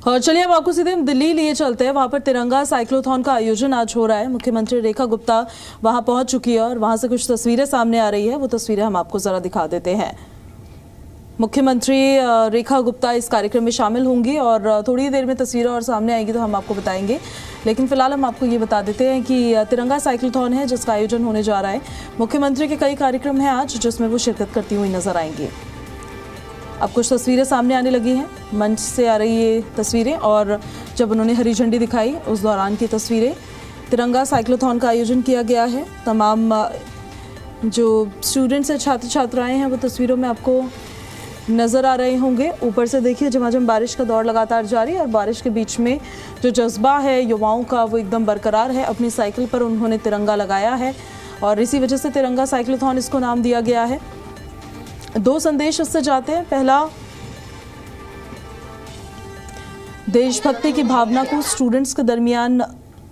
और चलिए अब आपको सीधे दिल्ली लिए चलते हैं। वहां पर तिरंगा साइक्लोथॉन का आयोजन आज हो रहा है। मुख्यमंत्री रेखा गुप्ता वहां पहुंच चुकी है और वहां से कुछ तस्वीरें सामने आ रही है। वो तस्वीरें हम आपको जरा दिखा देते हैं। मुख्यमंत्री रेखा गुप्ता इस कार्यक्रम में शामिल होंगी और थोड़ी देर में तस्वीरें और सामने आएंगी तो हम आपको बताएंगे। लेकिन फिलहाल हम आपको ये बता देते हैं कि तिरंगा साइक्लोथॉन है जिसका आयोजन होने जा रहा है। मुख्यमंत्री के कई कार्यक्रम हैं आज जिसमें वो शिरकत करती हुई नजर आएंगी। अब कुछ तस्वीरें सामने आने लगी हैं, मंच से आ रही ये तस्वीरें और जब उन्होंने हरी झंडी दिखाई उस दौरान की तस्वीरें। तिरंगा साइक्लोथॉन का आयोजन किया गया है। तमाम जो स्टूडेंट्स हैं, छात्र छात्राएं हैं, वो तस्वीरों में आपको नज़र आ रहे होंगे। ऊपर से देखिए झमाझम बारिश का दौर लगातार जारी है और बारिश के बीच में जो जज्बा है युवाओं का वो एकदम बरकरार है। अपनी साइकिल पर उन्होंने तिरंगा लगाया है और इसी वजह से तिरंगा साइक्लोथॉन इसको नाम दिया गया है। दो संदेश इससे जाते हैं। पहला, देशभक्ति की भावना को स्टूडेंट्स के दरमियान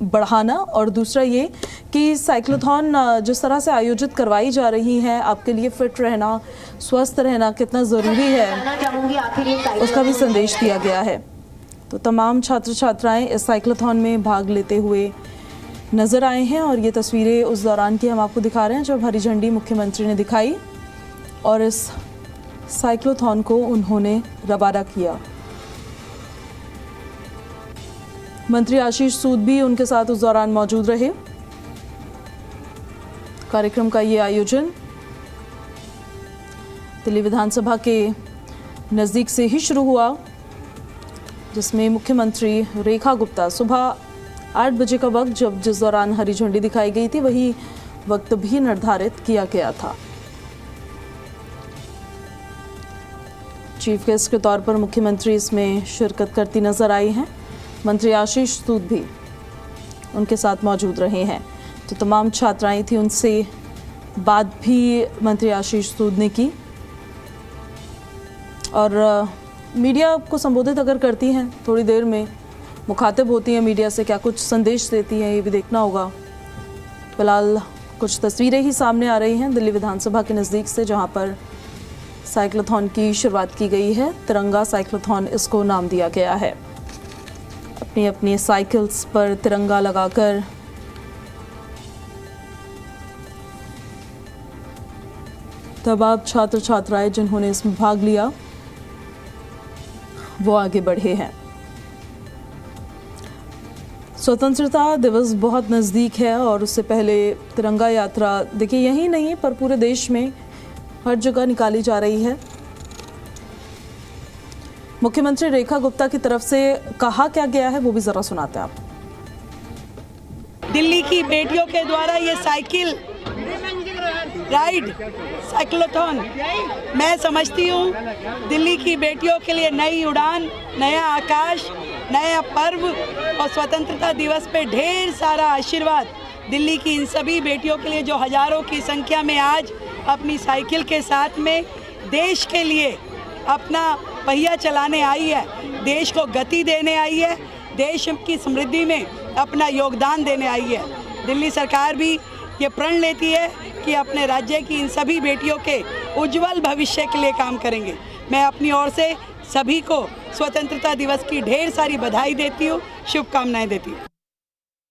बढ़ाना और दूसरा ये कि साइक्लोथॉन जिस तरह से आयोजित करवाई जा रही है, आपके लिए फिट रहना, स्वस्थ रहना कितना ज़रूरी है उसका भी संदेश दिया गया है। तो तमाम छात्र छात्राएं इस साइक्लोथॉन में भाग लेते हुए नज़र आए हैं और ये तस्वीरें उस दौरान की हम आपको दिखा रहे हैं जब हरी झंडी मुख्यमंत्री ने दिखाई और इस साइक्लोथॉन को उन्होंने रवाना किया। मंत्री आशीष सूद भी उनके साथ उस दौरान मौजूद रहे। कार्यक्रम का ये आयोजन दिल्ली विधानसभा के नज़दीक से ही शुरू हुआ जिसमें मुख्यमंत्री रेखा गुप्ता सुबह 8 बजे का वक्त जिस दौरान हरी झंडी दिखाई गई थी वही वक्त भी निर्धारित किया गया था। चीफ गेस्ट के तौर पर मुख्यमंत्री इसमें शिरकत करती नजर आई हैं। मंत्री आशीष सूद भी उनके साथ मौजूद रहे हैं। तो तमाम छात्राएं थी, उनसे बात भी मंत्री आशीष सूद ने की और मीडिया को संबोधित अगर करती हैं, थोड़ी देर में मुखातिब होती हैं मीडिया से, क्या कुछ संदेश देती हैं ये भी देखना होगा। फिलहाल कुछ तस्वीरें ही सामने आ रही हैं दिल्ली विधानसभा के नज़दीक से जहां पर साइक्लोथॉन की शुरुआत की गई है। तिरंगा साइक्लोथॉन इसको नाम दिया गया है। अपनी अपनी साइकिल्स पर तिरंगा लगाकर तमाम छात्र छात्राएं जिन्होंने इसमें भाग लिया वो आगे बढ़े हैं। स्वतंत्रता दिवस बहुत नज़दीक है और उससे पहले तिरंगा यात्रा देखिए यही नहीं पर पूरे देश में हर जगह निकाली जा रही है। मुख्यमंत्री रेखा गुप्ता की तरफ से कहा क्या गया है वो भी जरा सुनाते हैं आप। दिल्ली की बेटियों के द्वारा ये साइकिल राइड साइक्लोथॉन मैं समझती हूँ दिल्ली की बेटियों के लिए नई उड़ान, नया आकाश, नया पर्व और स्वतंत्रता दिवस पे ढेर सारा आशीर्वाद दिल्ली की इन सभी बेटियों के लिए जो हजारों की संख्या में आज अपनी साइकिल के साथ में देश के लिए अपना पहिया चलाने आई है, देश को गति देने आई है, देश की समृद्धि में अपना योगदान देने आई है। दिल्ली सरकार भी ये प्रण लेती है कि अपने राज्य की इन सभी बेटियों के उज्जवल भविष्य के लिए काम करेंगे। मैं अपनी ओर से सभी को स्वतंत्रता दिवस की ढेर सारी बधाई देती हूँ, शुभकामनाएं देती हूँ।